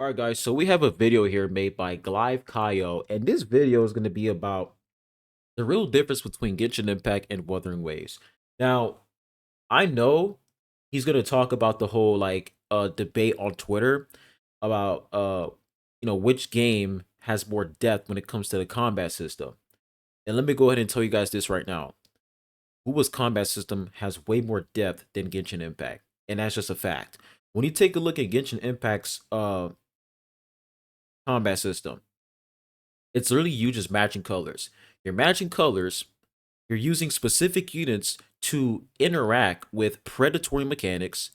Alright guys, so we have a video here made by Glive Kaio, and this video is going to be about the real difference between Genshin Impact and Wuthering Waves. Now, I know he's going to talk about the whole debate on Twitter about which game has more depth when it comes to the combat system. And let me go ahead and tell you guys this right now. Wu's combat system has way more depth than Genshin Impact, and that's just a fact. When you take a look at Genshin Impact's combat system, it's literally you just matching colors. You're matching colors, you're using specific units to interact with predatory mechanics,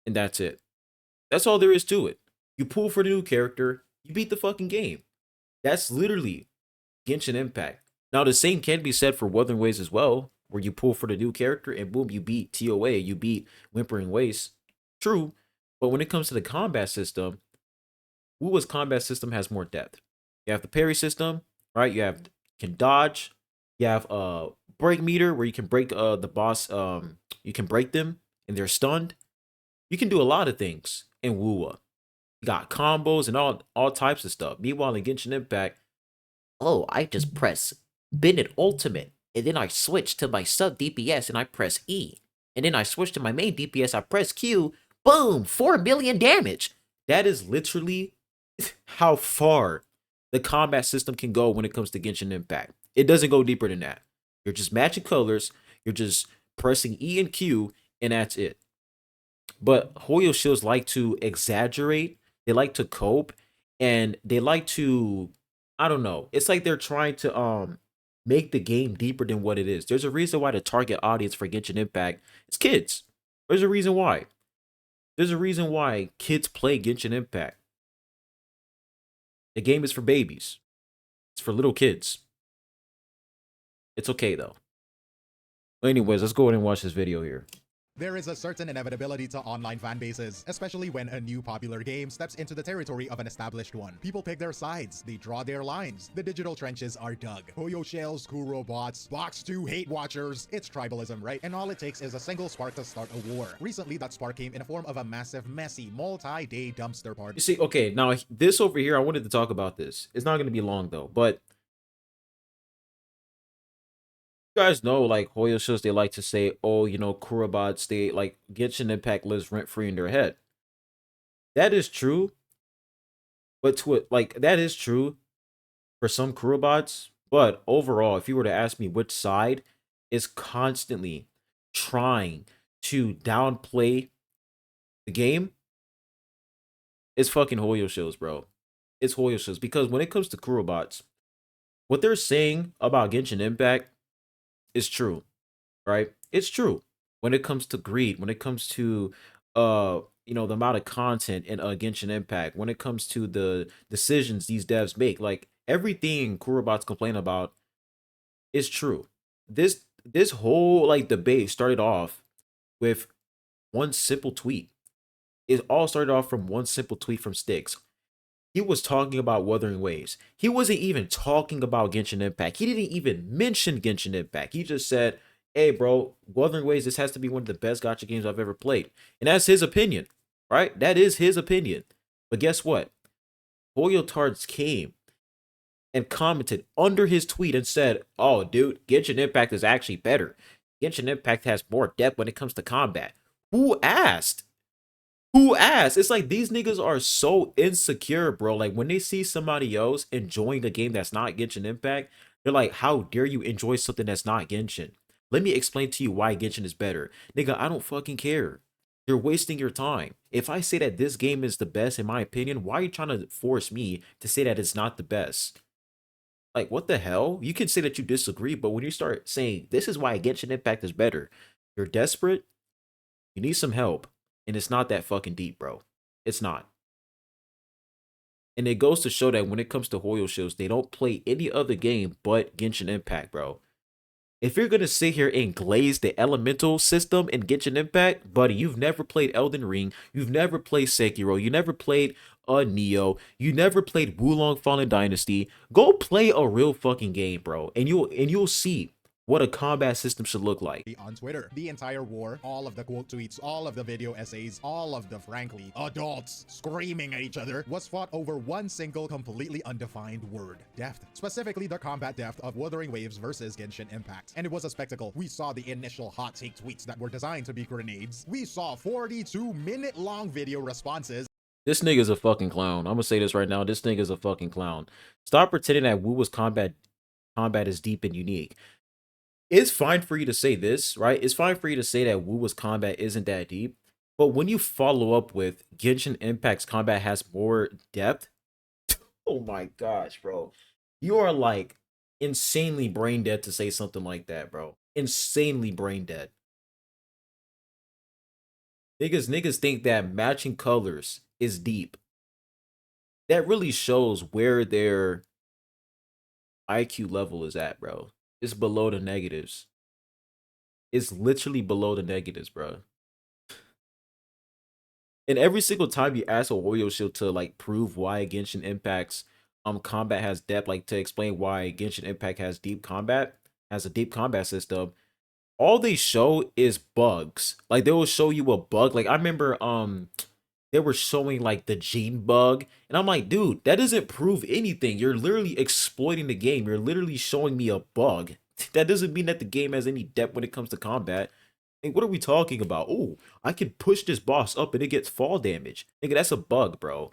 and that's it. That's all there is to it. You pull for the new character, you beat the fucking game. That's literally Genshin Impact. Now, the same can be said for Wuthering Waves as well, where you pull for the new character and boom, you beat TOA, you beat Whimpering Waste. True, but when it comes to the combat system, Wu's combat system has more depth. You have the parry system, right? Can dodge. You have break meter where you can break the boss. You can break them and they're stunned. You can do a lot of things in Wuwa. You got combos and all types of stuff. Meanwhile, in Genshin Impact, oh, I just press Bennett Ultimate, and then I switch to my sub DPS and I press E, and then I switch to my main DPS. I press Q. Boom, 4 million damage. That is literally how far the combat system can go when it comes to Genshin Impact. It doesn't go deeper than that. You're just matching colors, you're just pressing E and Q, and that's it. But Hoyo shields like to exaggerate, they like to cope, and they like to, I don't know, it's like they're trying to make the game deeper than what it is. There's a reason why the target audience for Genshin Impact is kids. There's a reason why. There's a reason why kids play Genshin Impact. The game is for babies. It's for little kids. It's okay though. But anyways, let's go ahead and watch this video here. There is a certain inevitability to online fan bases, especially when a new popular game steps into the territory of an established one. People pick their sides, they draw their lines, the digital trenches are dug. Hoyo shells, Kuro bots, Box 2 hate watchers, it's tribalism, right? And all it takes is a single spark to start a war. Recently, that spark came in the form of a massive, messy, multi-day dumpster party. You see, okay, now this over here, I wanted to talk about this. It's not going to be long though, but guys know like Hoyo shows they like to say, oh, Kurobots, they like Genshin Impact lives rent free in their head. That is true, but that is true for some Kurobots. But overall, if you were to ask me which side is constantly trying to downplay the game, it's fucking Hoyo shows, bro. It's Hoyo shows, because when it comes to Kurobots, what they're saying about Genshin Impact is true, right? It's true when it comes to greed, when it comes to the amount of content in Genshin Impact, when it comes to the decisions these devs make. Like everything Kurobots complain about is true. This whole like debate started off with one simple tweet. It all started off from one simple tweet from Styx. He was talking about Wuthering Waves. He wasn't even talking about Genshin Impact. He didn't even mention Genshin Impact. He just said, hey, bro, Wuthering Waves, this has to be one of the best gacha games I've ever played. And that's his opinion, right? That is his opinion. But guess what? Hoyotards came and commented under his tweet and said, oh, dude, Genshin Impact is actually better. Genshin Impact has more depth when it comes to combat. Who asked? Who asked? It's like these niggas are so insecure, bro. Like when they see somebody else enjoying a game that's not Genshin Impact, they're like, how dare you enjoy something that's not Genshin? Let me explain to you why Genshin is better. Nigga, I don't fucking care. You're wasting your time. If I say that this game is the best in my opinion, why are you trying to force me to say that it's not the best? Like, what the hell? You can say that you disagree, but when you start saying, this is why Genshin Impact is better, you're desperate, you need some help. And it's not that fucking deep, bro. It's not. And it goes to show that when it comes to Hoyo shows, they don't play any other game but Genshin Impact, bro. If you're going to sit here and glaze the elemental system in Genshin Impact, buddy, you've never played Elden Ring, you've never played Sekiro, you never played Neo, you never played Wulong Fallen Dynasty, go play a real fucking game, bro. And you'll see what a combat system should look like. On Twitter. The entire war, all of the quote tweets, all of the video essays, all of the, frankly, adults screaming at each other was fought over one single completely undefined word: depth. Specifically the combat depth of Wuthering Waves versus Genshin Impact. And it was a spectacle. We saw the initial hot take tweets that were designed to be grenades. We saw 42-minute long video responses. This nigga's a fucking clown. I'm gonna say this right now. This nigga's a fucking clown. Stop pretending that Wu's combat is deep and unique. It's fine for you to say this, right? It's fine for you to say that Wu's combat isn't that deep. But when you follow up with Genshin Impact's combat has more depth, oh my gosh, bro. You are like insanely brain dead to say something like that, bro. Insanely brain dead. Niggas think that matching colors is deep. That really shows where their IQ level is at, bro. It's below the negatives. It's literally below the negatives, bro. And every single time you ask a Hoyo Shield to like prove why Genshin Impact's combat has depth, like to explain why Genshin Impact has deep combat, has a deep combat system, all they show is bugs. Like they will show you a bug. Like I remember they were showing like the gene bug, and I'm like, dude, that doesn't prove anything. You're literally exploiting the game. You're literally showing me a bug. That doesn't mean that the game has any depth when it comes to combat. Like, what are we talking about? Oh, I can push this boss up and it gets fall damage. Nigga, that's a bug, bro.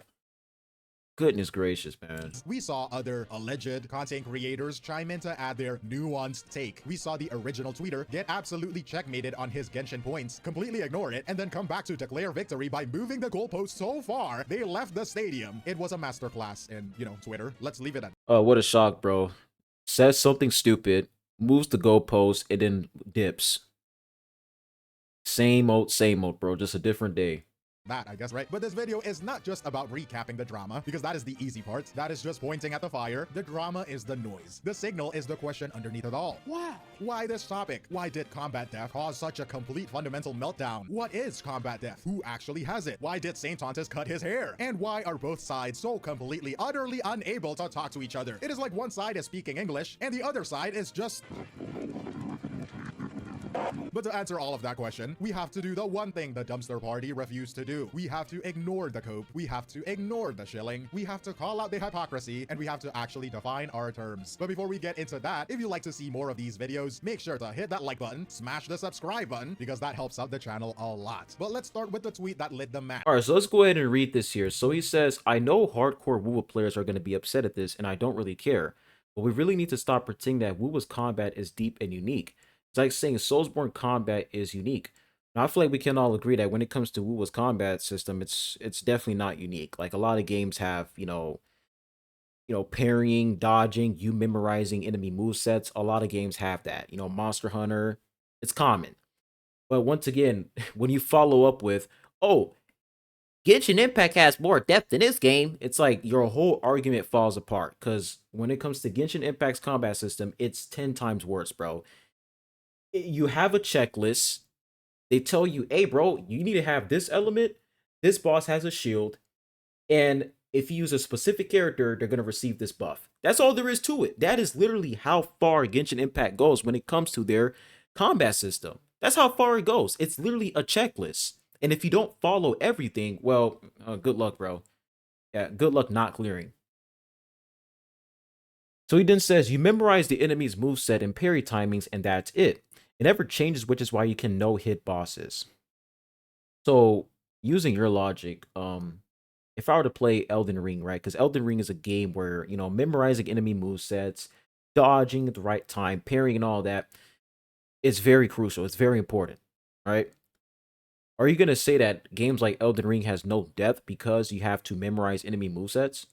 Goodness gracious, man. We saw other alleged content creators chime in to add their nuanced take. We saw the original tweeter get absolutely checkmated on his Genshin points, completely ignore it, and then come back to declare victory by moving the goalpost so far they left the stadium. It was a masterclass in, Twitter. Let's leave it at what a shock, bro. Says something stupid, moves the goalpost, and then dips. Same old, bro. Just a different day. that, I guess, right? But this video is not just about recapping the drama, because that is the easy part. That is just pointing at the fire. The drama is the noise. The signal is the question underneath it all. Wow. Why this topic? Why did combat death cause such a complete fundamental meltdown? What is combat death? Who actually has it? Why did Saint Tontus cut his hair? And why are both sides so completely, utterly unable to talk to each other? It is like one side is speaking English, and the other side is just... But to answer all of that question, we have to do the one thing the dumpster party refused to do. We have to ignore the cope, we have to ignore the shilling, we have to call out the hypocrisy, and we have to actually define our terms. But before we get into that, if you'd like to see more of these videos, make sure to hit that like button, smash the subscribe button, because that helps out the channel a lot. But let's start with the tweet that lit the match. Alright, so let's go ahead and read this here. So he says, I know hardcore WoW players are going to be upset at this, and I don't really care. But we really need to stop pretending that WoW's combat is deep and unique. It's like saying Soulsborne combat is unique. Now, I feel like we can all agree that when it comes to WoW's combat system, it's definitely not unique. Like a lot of games have, parrying, dodging, you memorizing enemy movesets. A lot of games have that. Monster Hunter, it's common. But once again, when you follow up with, oh, Genshin Impact has more depth in this game, it's like your whole argument falls apart. Because when it comes to Genshin Impact's combat system, it's 10 times worse, bro. You have a checklist. They tell you, hey, bro, you need to have this element. This boss has a shield. And if you use a specific character, they're going to receive this buff. That's all there is to it. That is literally how far Genshin Impact goes when it comes to their combat system. That's how far it goes. It's literally a checklist. And if you don't follow everything, well, good luck, bro. Yeah, good luck not clearing. So he then says, you memorize the enemy's moveset and parry timings, and that's it. It never changes, which is why you can no-hit bosses. So, using your logic, if I were to play Elden Ring, right? Because Elden Ring is a game where, memorizing enemy movesets, dodging at the right time, parrying and all that, it's very crucial. It's very important, right? Are you going to say that games like Elden Ring has no depth because you have to memorize enemy movesets?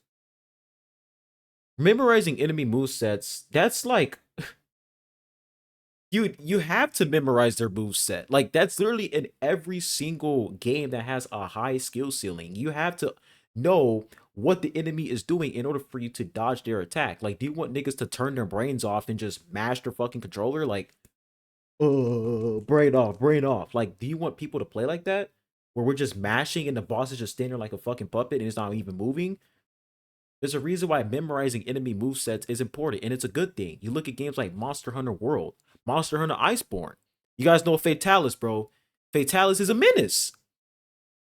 Memorizing enemy movesets, that's like... You have to memorize their moveset. Like, that's literally in every single game that has a high skill ceiling. You have to know what the enemy is doing in order for you to dodge their attack. Like, do you want niggas to turn their brains off and just mash their fucking controller? Like, brain off, brain off. Like, do you want people to play like that? Where we're just mashing and the boss is just standing there like a fucking puppet and it's not even moving? There's a reason why memorizing enemy movesets is important, and it's a good thing. You look at games like Monster Hunter World. Monster Hunter Iceborne. You guys know Fatalis, bro. Fatalis is a menace.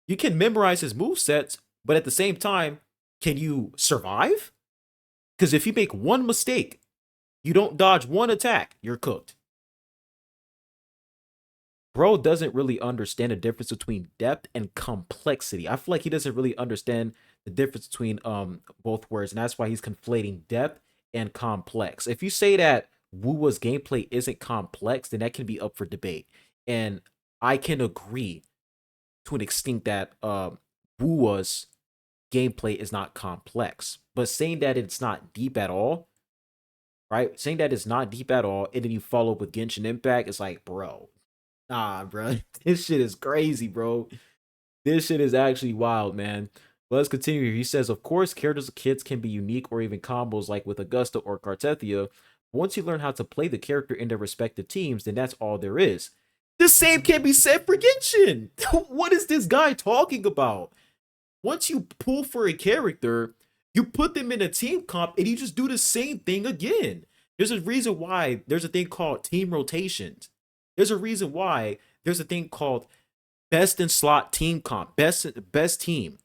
You can memorize his movesets, but at the same time, can you survive? Because if you make one mistake, you don't dodge one attack, you're cooked. Bro doesn't really understand the difference between depth and complexity. I feel like he doesn't really understand the difference between both words, and that's why he's conflating depth and complex. If you say that Wuwa's gameplay isn't complex, then that can be up for debate. And I can agree to an extent that Wuwa's gameplay is not complex. But saying that it's not deep at all, right? Saying that it's not deep at all, and then you follow up with Genshin Impact, it's like, bro, nah, bro. This shit is crazy, bro. This shit is actually wild, man. But let's continue here. He says, of course, characters of kids can be unique or even combos like with Augusta or Cartethia. Once you learn how to play the character in their respective teams, then that's all there is. The same can be said for Genshin. What is this guy talking about? Once you pull for a character, you put them in a team comp and you just do the same thing again. There's a reason why there's a thing called team rotations. There's a reason why there's a thing called best in slot team comp, best team.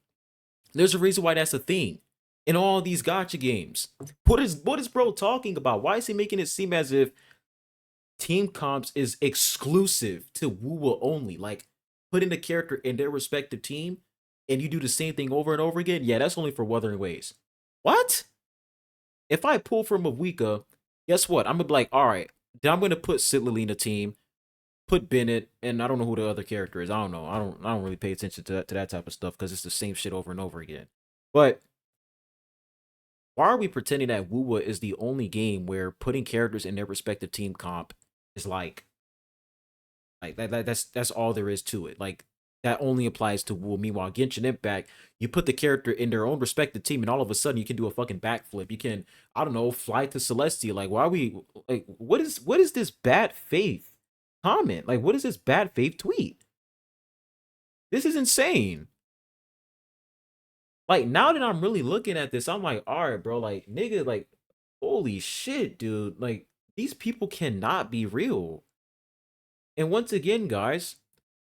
There's a reason why that's a thing in all these gotcha games. What is bro talking about? Why is he making it seem as if team comps is exclusive to Wuwa only? Like putting the character in their respective team and you do the same thing over and over again? Yeah, that's only for Wuthering Waves. What? If I pull from Awika, guess what? I'm gonna be like, all right, then I'm gonna put Sidley in the team, put Bennett, and I don't know who the other character is. I don't know. I don't really pay attention to that type of stuff because it's the same shit over and over again. But why are we pretending that Wuwa is the only game where putting characters in their respective team comp is like that's all there is to it. Like that only applies to Wuwa. Meanwhile, Genshin Impact, you put the character in their own respective team, and all of a sudden you can do a fucking backflip. You can, I don't know, fly to Celestia. Like, why are we like what is this bad faith comment? Like, what is this bad faith tweet? This is insane. Like, now that I'm really looking at this, I'm like, all right, bro, like, nigga, like, holy shit, dude. Like, these people cannot be real. And once again, guys,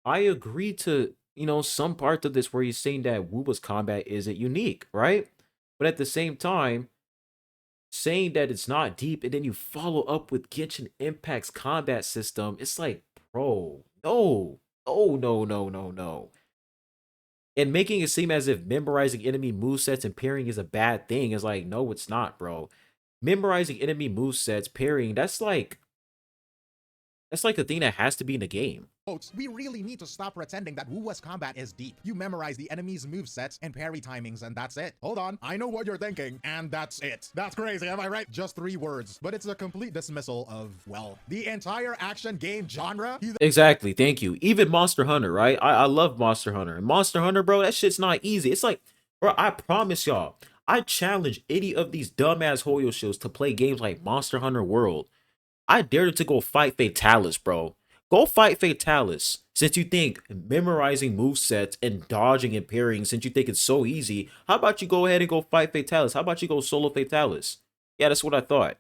I agree to, some parts of this where he's saying that Wooba's combat isn't unique, right? But at the same time, saying that it's not deep and then you follow up with Genshin Impact's combat system, it's like, bro, no, no, no, no, no, no. And making it seem as if memorizing enemy movesets and parrying is a bad thing is like, no, it's not, bro. Memorizing enemy movesets, parrying, that's like a thing that has to be in the game. We really need to stop pretending that Wuwa's combat is deep. You memorize the enemy's movesets and parry timings and that's it. Hold on, I know what you're thinking, and that's it. That's crazy, am I right? Just 3 words, but it's a complete dismissal of, well, the entire action game genre. Exactly, thank you. Even Monster Hunter, right? I love Monster Hunter. And Monster Hunter, bro, that shit's not easy. It's like, bro, I promise y'all, I challenge any of these dumbass Hoyo shows to play games like Monster Hunter World. I dare you to go fight Fatalis, bro. Go fight Fatalis. Since you think memorizing movesets and dodging and parrying, since you think it's so easy, how about you go ahead and go fight Fatalis? How about you go solo Fatalis? Yeah, that's what I thought.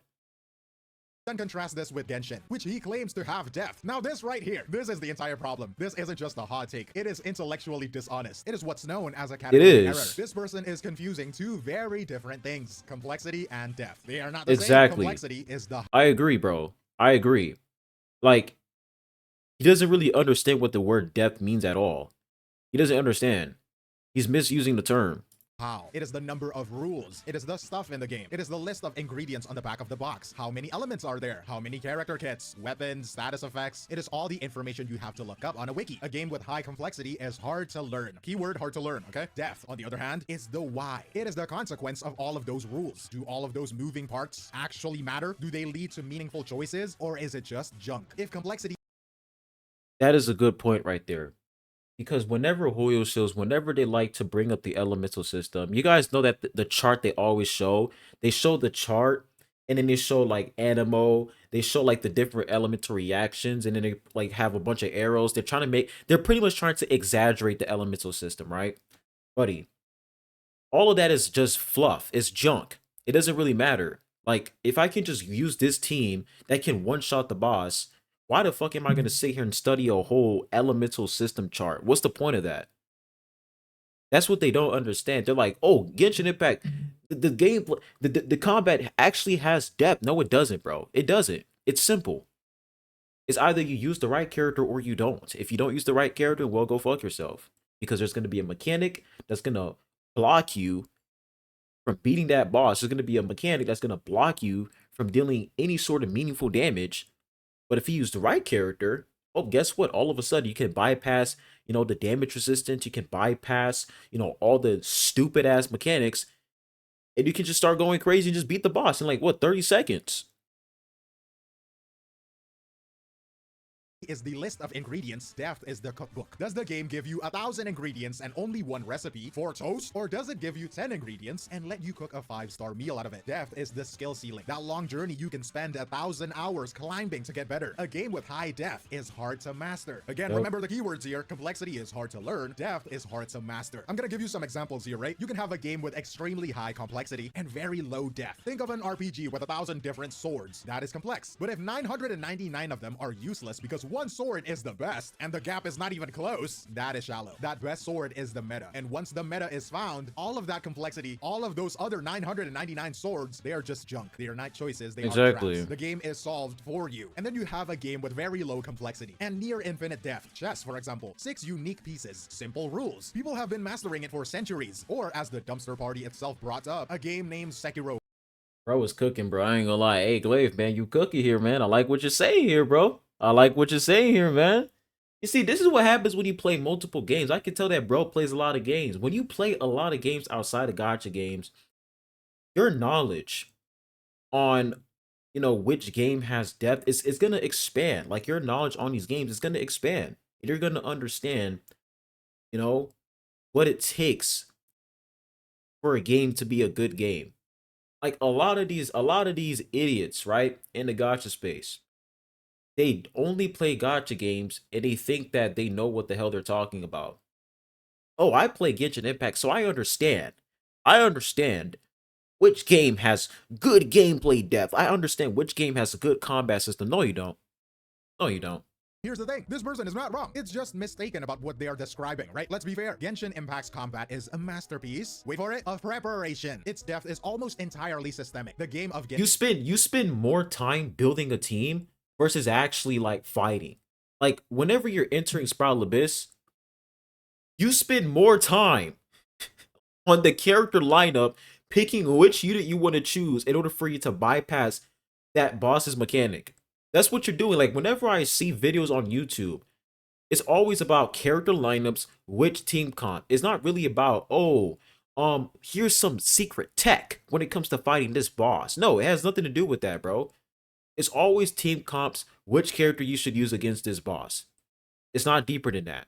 Then contrast this with Genshin, which he claims to have depth. Now this right here, this is the entire problem. This isn't just a hot take. It is intellectually dishonest. It is what's known as a category error. This person is confusing 2 very different things, complexity and depth. They are not the same. Complexity is the... I agree, bro. I agree. Like, he doesn't really understand what the word depth means at all. He doesn't understand. He's misusing the term. How? It is the number of rules. It is the stuff in the game. It is the list of ingredients on the back of the box. How many elements are there? How many character kits, weapons, status effects? It is all the information you have to look up on a wiki. A game with high complexity is hard to learn. Keyword hard to learn, okay? Depth, on the other hand, is the why. It is the consequence of all of those rules. Do all of those moving parts actually matter? Do they lead to meaningful choices? Or is it just junk? If complexity... That is a good point right there. Because whenever Hoyo shows, whenever they like to bring up the elemental system, you guys know that the chart they always show, they show the chart and then they show like Animo, they show like the different elemental reactions, and then they like have a bunch of arrows. They're pretty much trying to exaggerate the elemental system, right? Buddy, all of that is just fluff. It's junk. It doesn't really matter. Like, if I can just use this team that can one shot the boss, why the fuck am I gonna sit here and study a whole elemental system chart? What's the point of that? That's what they don't understand. They're like, oh, Genshin Impact, the game, the combat actually has depth. No, it doesn't, bro. It doesn't. It's simple. It's either you use the right character or you don't. If you don't use the right character, well, go fuck yourself. Because there's gonna be a mechanic that's gonna block you from beating that boss. There's gonna be a mechanic that's gonna block you from dealing any sort of meaningful damage. But if you use the right character, oh, guess what? All of a sudden, you can bypass, the damage resistance. You can bypass, all the stupid ass mechanics, and you can just start going crazy and just beat the boss in like what 30 seconds. Is the list of ingredients, depth is the cookbook. Does the game give you 1,000 ingredients and only one recipe for toast? Or does it give you 10 ingredients and let you cook a 5-star meal out of it? Depth is the skill ceiling. That long journey you can spend 1,000 hours climbing to get better. A game with high depth is hard to master. Again, Yep. remember the keywords here. Complexity is hard to learn. Depth is hard to master. I'm gonna give you some examples here, right? You can have a game with extremely high complexity and very low depth. Think of an RPG with 1,000 different swords. That is complex. But if 999 of them are useless because one sword is the best and the gap is not even close, that is shallow. That best sword is the meta. And once the meta is found, all of that complexity, all of those other 999 swords, they are just junk. They are not choices, they Exactly. are traps. The game is solved for you. And then you have a game with very low complexity and near infinite depth. Chess, for example, 6 unique pieces, simple rules. People have been mastering it for centuries. Or as the dumpster party itself brought up, a game named Sekiro. Bro was cooking, bro. I ain't gonna lie. Hey, Glaive, man, you cooking here, man. I like what you're saying here, bro. I like what you're saying here, man. You see, this is what happens when you play multiple games. I can tell that bro plays a lot of games. When you play a lot of games outside of gacha games, your knowledge on which game has depth is gonna expand. Like your knowledge on these games is gonna expand. You're gonna understand, you know, what it takes for a game to be a good game. Like a lot of these idiots, right, in the gacha space, they only play gacha games and they think that they know what the hell they're talking about. Oh, I play Genshin Impact, so I understand. I understand which game has good gameplay depth. I understand which game has a good combat system. No, you don't. No, you don't. Here's the thing, this person is not wrong. It's just mistaken about what they are describing, right? Let's be fair. Genshin Impact's combat is a masterpiece. Wait for it, of preparation. Its depth is almost entirely systemic. The game of Genshin. You spend more time building a team versus actually like fighting. Like whenever you're entering Sprout Abyss, you spend more time on the character lineup picking which unit you want to choose in order for you to bypass that boss's mechanic. That's what you're doing. Like whenever I see videos on YouTube, it's always about character lineups, which team comp. It's not really about, oh, here's some secret tech when it comes to fighting this boss. No, it has nothing to do with that, bro. It's always team comps, which character you should use against this boss. It's not deeper than that.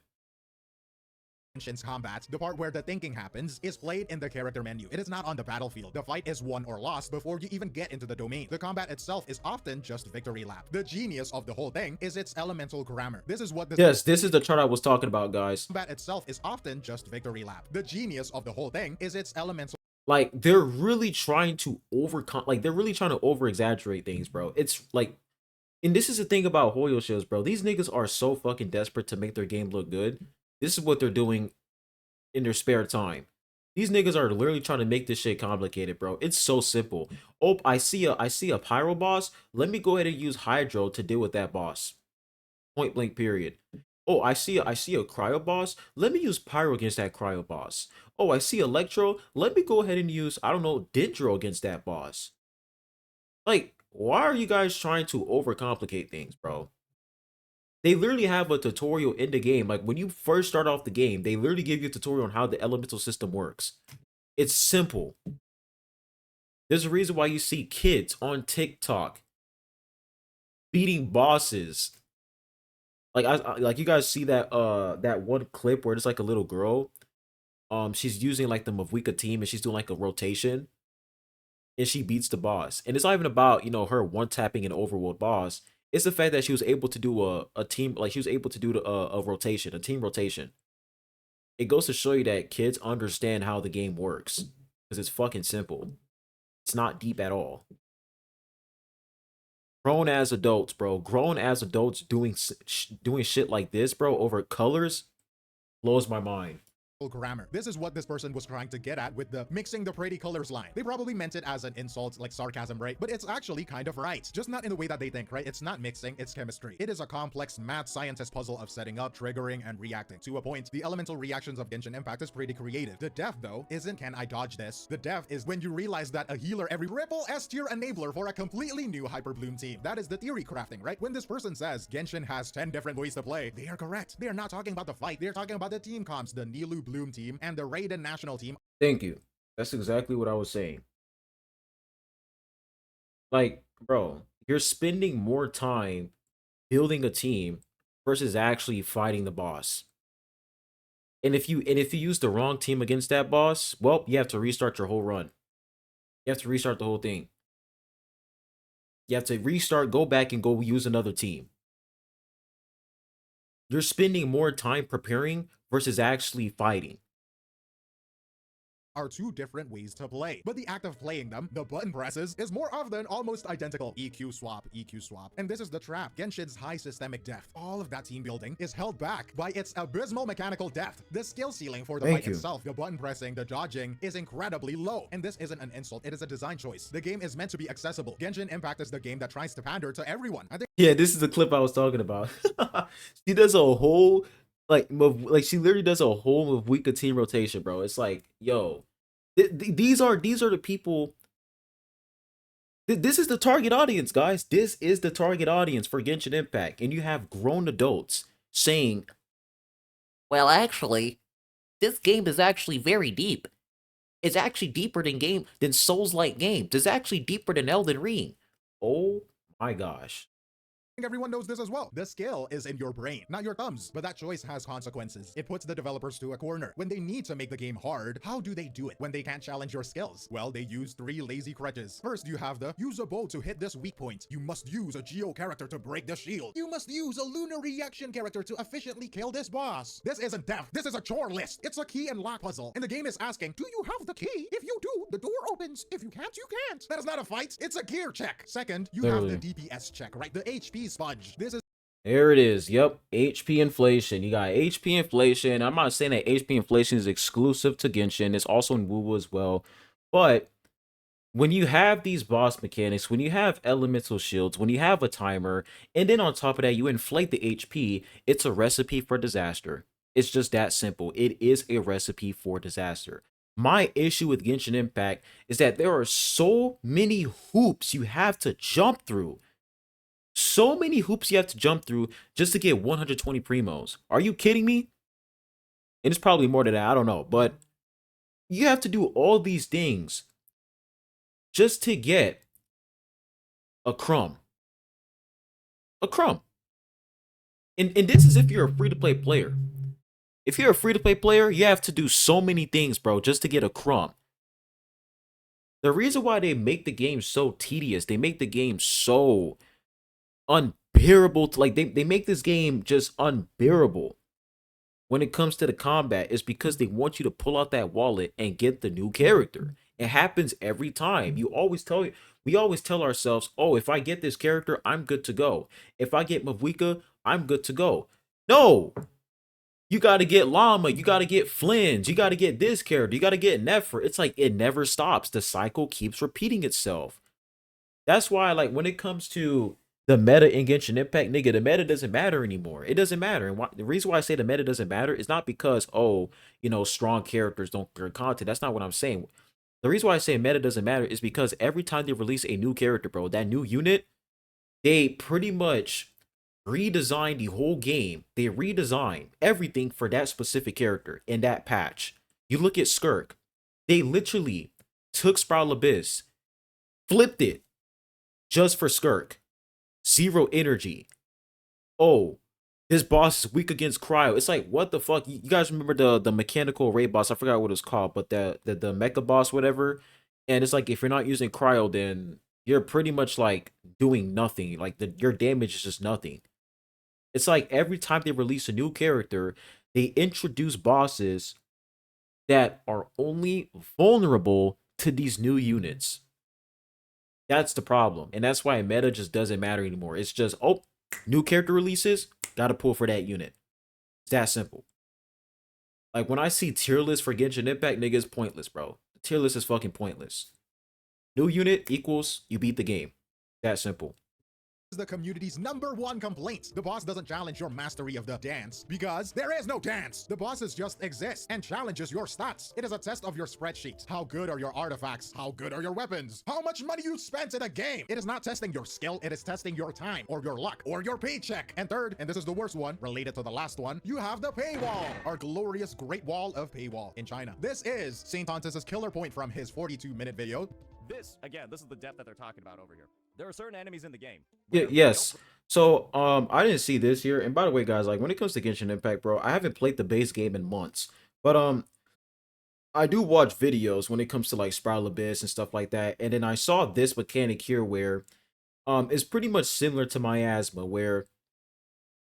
Genshin's combat, the part where the thinking happens, is played in the character menu. It is not on the battlefield. The fight is won or lost before you even get into the domain. The combat itself is often just victory lap. The genius of the whole thing is its elemental grammar. This is what Yes, this is the chart I was talking about, guys. Combat itself is often just victory lap. The genius of the whole thing is its elemental. Like they're really trying to overcome, like they're really trying to over exaggerate things, bro. It's like, and this is the thing about Hoyo shows, bro. These niggas are so fucking desperate to make their game look good. This is what they're doing in their spare time. These niggas are literally trying to make this shit complicated, bro. It's so simple. Oh, I see a pyro boss. Let me go ahead and use Hydro to deal with that boss. Point blank period. Oh, I see a cryo boss. Let me use pyro against that cryo boss. Oh, I see electro. Let me go ahead and use, I don't know, dendro against that boss. Like, why are you guys trying to overcomplicate things, bro? They literally have a tutorial in the game. Like when you first start off the game, they literally give you a tutorial on how the elemental system works. It's simple. There's a reason why you see kids on TikTok beating bosses. Like you guys see that that one clip where it's like a little girl. She's using like the Mavwika team and she's doing like a rotation and she beats the boss. And it's not even about, her one tapping an overworld boss. It's the fact that she was able to do a team, like she was able to do a rotation, a team rotation. It goes to show you that kids understand how the game works because it's fucking simple. It's not deep at all. Grown as adults, bro. Grown as adults doing shit like this, bro, over colors blows my mind. Grammar. This is what this person was trying to get at with the mixing the pretty colors line. They probably meant it as an insult, like sarcasm, right? But it's actually kind of right. Just not in the way that they think, right? It's not mixing, it's chemistry. It is a complex math scientist puzzle of setting up, triggering, and reacting. To a point, the elemental reactions of Genshin Impact is pretty creative. The depth, though, isn't can I dodge this? The depth is when you realize that a healer every triple S tier enabler for a completely new Hyper Bloom team. That is the theory crafting, right? When this person says Genshin has 10 different ways to play, they are correct. They are not talking about the fight. They're talking about the team comps, the Nilu Bloom team, and the Raiden national team. Thank you. That's exactly what I was saying. Like, bro, you're spending more time building a team versus actually fighting the boss. And if you use the wrong team against that boss, well, you have to restart your whole run. You have to restart the whole thing. You have to restart, go back and go use another team. You're spending more time preparing versus actually fighting. Are two different ways to play, but the act of playing them, the button presses, is more often almost identical. EQ swap, EQ swap. And this is the trap. Genshin's high systemic depth. All of that team building is held back by its abysmal mechanical depth. The skill ceiling for the fight itself, the button pressing, the dodging, is incredibly low. And this isn't an insult, it is a design choice. The game is meant to be accessible. Genshin Impact is the game that tries to pander to everyone. Yeah, this is the clip I was talking about. She does a whole like she literally does a whole week of team rotation, bro. It's like, yo, these are the people. This is the target audience, guys. This is the target audience for Genshin Impact, and you have grown adults saying, "Well, actually, this game is actually very deep. It's actually deeper than Souls-like games. It's actually deeper than Elden Ring." Oh my gosh. Everyone knows this as well. The skill is in your brain, not your thumbs. But that choice has consequences. It puts the developers to a corner. When they need to make the game hard, how do they do it? When they can't challenge your skills? Well, they use three lazy crutches. First, you have the use a bow to hit this weak point. You must use a Geo character to break the shield. You must use a lunar reaction character to efficiently kill this boss. This isn't depth. This is a chore list. It's a key and lock puzzle. And the game is asking, do you have the key? If you do, the door opens. If you can't, you can't. That is not a fight. It's a gear check. Second, you have the DPS check, right? The HP sponge. This is There it is. Yep. HP inflation. You got HP inflation. I'm not saying that HP inflation is exclusive to Genshin. It's also in WoW as well. But when you have these boss mechanics, when you have elemental shields, when you have a timer, and then on top of that, you inflate the HP, it's a recipe for disaster. It's just that simple. It is a recipe for disaster. My issue with Genshin Impact is that there are so many hoops you have to jump through. So many hoops you have to jump through just to get 120 primos. Are you kidding me? And it's probably more than that. I don't know. But you have to do all these things just to get a crumb. A crumb. And this is if you're a free-to-play player. If you're a free-to-play player, you have to do so many things, bro, just to get a crumb. The reason why they make the game so tedious, they make the game so unbearable to, like, they make this game just unbearable when it comes to the combat, is because they want you to pull out that wallet and get the new character. It happens every time. We always tell ourselves, oh, if I get this character, I'm good to go. If I get Mavwika, I'm good to go. No, you got to get Llama, you got to get Flynn's, you got to get this character, you got to get Nefer. It's like it never stops. The cycle keeps repeating itself. That's why, like, when it comes to the meta in Genshin Impact, nigga, the meta doesn't matter anymore. It doesn't matter. And the reason why I say the meta doesn't matter is not because, oh, you know, strong characters don't earn content. That's not what I'm saying. The reason why I say meta doesn't matter is because every time they release a new character, bro, that new unit, they pretty much redesign the whole game. They redesign everything for that specific character in that patch. You look at Skirk. They literally took Sprout Abyss, flipped it just for Skirk. Zero energy. Oh, this boss is weak against cryo. It's like, what the fuck? You guys remember the mechanical raid boss? I forgot what it's called, but the mecha boss, whatever. And it's like, if you're not using cryo, then you're pretty much like doing nothing. Like your damage is just nothing. It's like every time they release a new character, they introduce bosses that are only vulnerable to these new units. That's the problem. And that's why meta just doesn't matter anymore. It's just, oh, new character releases, gotta pull for that unit. It's that simple. Like when I see tier list for Genshin Impact, nigga, it's pointless, bro. The tier list is fucking pointless. New unit equals you beat the game. That simple. The community's #1 complaint. The boss doesn't challenge your mastery of the dance because there is no dance. The bosses just exist and challenges your stats. It is a test of your spreadsheet. How good are your artifacts? How good are your weapons? How much money you spent in a game? It is not testing your skill, it is testing your time or your luck or your paycheck. And third, and this is the worst one, related to the last one, you have the paywall, our glorious Great Wall of Paywall in China. This is St. Tonsis' killer point from his 42-minute video. This is the depth that they're talking about over here. There are certain enemies in the game. Yes. So I didn't see this here. And by the way, guys, like when it comes to Genshin Impact, bro, I haven't played the base game in months. But I do watch videos when it comes to like Spiral Abyss and stuff like that. And then I saw this mechanic here where it's pretty much similar to Miasma, where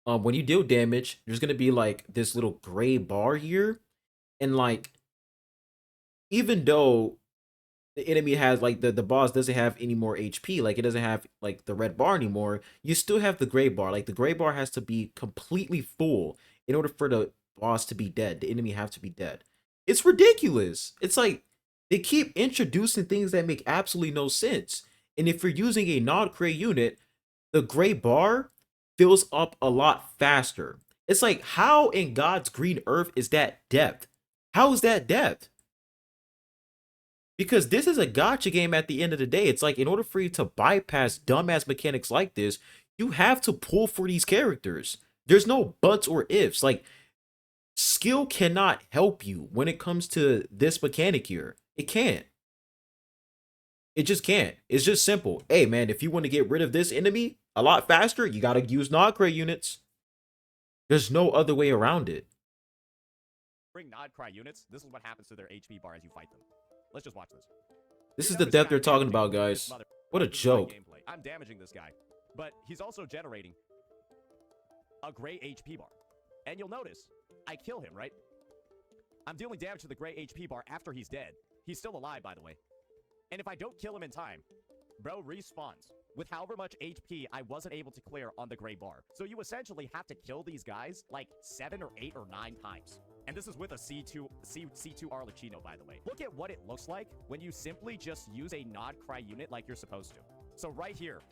when you deal damage, there's gonna be like this little gray bar here. And like even though the enemy has like the boss doesn't have any more HP, like it doesn't have like the red bar anymore, you still have the gray bar. Like the gray bar has to be completely full in order for the boss to be dead, the enemy have to be dead. It's ridiculous. It's like they keep introducing things that make absolutely no sense. And if you're using a non-gray unit, the gray bar fills up a lot faster. It's like, how in God's green earth is that depth? How is that depth? Because this is a gotcha game at the end of the day. It's like, in order for you to bypass dumbass mechanics like this, you have to pull for these characters. There's no buts or ifs. Like, skill cannot help you when it comes to this mechanic here. It can't. It just can't. It's just simple. Hey, man, if you want to get rid of this enemy a lot faster, you got to use non-gray units. There's no other way around it. Bring non-cry units. This is what happens to their HP bar as you fight them. Let's just watch this. This is the depth they're talking about, guys. What a joke. I'm damaging this guy, but he's also generating a gray HP bar. And you'll notice, I kill him, right? I'm dealing damage to the gray HP bar after he's dead. He's still alive, by the way. And if I don't kill him in time, bro respawns with however much HP I wasn't able to clear on the gray bar. So you essentially have to kill these guys like 7 or 8 or 9 times. And this is with a C2 Arlecchino, by the way. Look at what it looks like when you simply just use a non-cry unit like you're supposed to. So right here,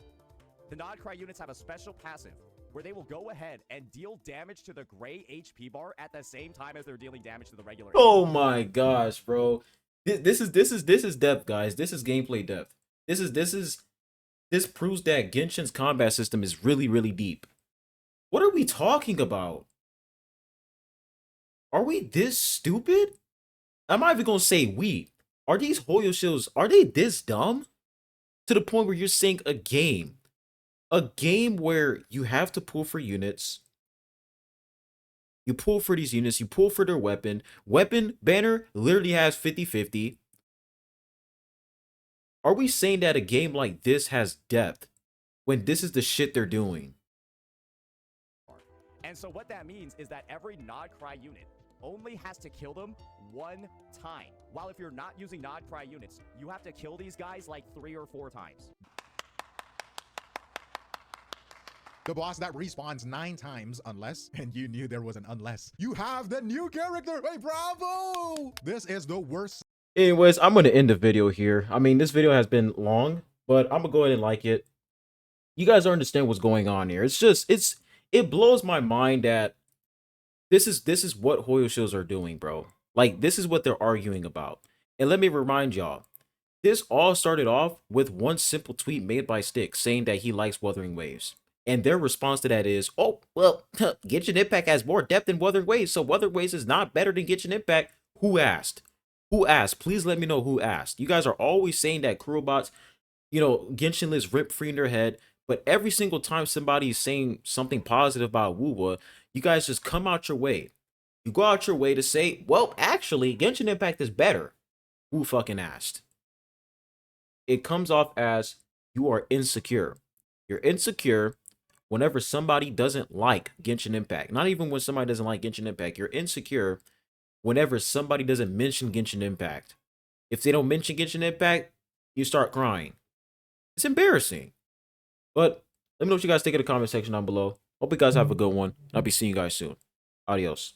the non-cry units have a special passive where they will go ahead and deal damage to the gray HP bar at the same time as they're dealing damage to the regular. Oh my gosh, bro. This is depth, guys. This is gameplay depth. This proves that Genshin's combat system is really, really deep. What are we talking about? Are we this stupid? I'm not even gonna say we. Are these Hoyo shields, are they this dumb? To the point where you're saying a game where you have to pull for units. You pull for these units, you pull for their weapon. Weapon banner literally has 50-50. Are we saying that a game like this has depth when this is the shit they're doing? And so what that means is that every non-cry unit only has to kill them 1 time. While if you're not using non-cry units, you have to kill these guys like 3 or 4 times. The boss that respawns 9 times unless, and you knew there was an unless, you have the new character. Hey, bravo! This is the worst. Anyways, I'm going to end the video here. I mean, this video has been long, but I'm going to go ahead and like it. You guys understand what's going on here. It's just, it blows my mind that this is what Hoyo shields are doing, bro. Like, this is what they're arguing about. And let me remind y'all, this all started off with one simple tweet made by Stick saying that he likes Wuthering Waves. And their response to that is, oh, well, Genshin Impact has more depth than Wuthering Waves, so Wuthering Waves is not better than Genshin Impact. Who asked? Who asked? Please let me know who asked. You guys are always saying that Kurobots, you know, Genshin lives rip-free in their head, but every single time somebody is saying something positive about Wuwa, you guys just come out your way. You go out your way to say, well, actually, Genshin Impact is better. Who fucking asked? It comes off as you are insecure. You're insecure whenever somebody doesn't like Genshin Impact. Not even when somebody doesn't like Genshin Impact. You're insecure whenever somebody doesn't mention Genshin Impact. If they don't mention Genshin Impact, you start crying. It's embarrassing. But let me know what you guys think in the comment section down below. Hope you guys have a good one. I'll be seeing you guys soon. Adios.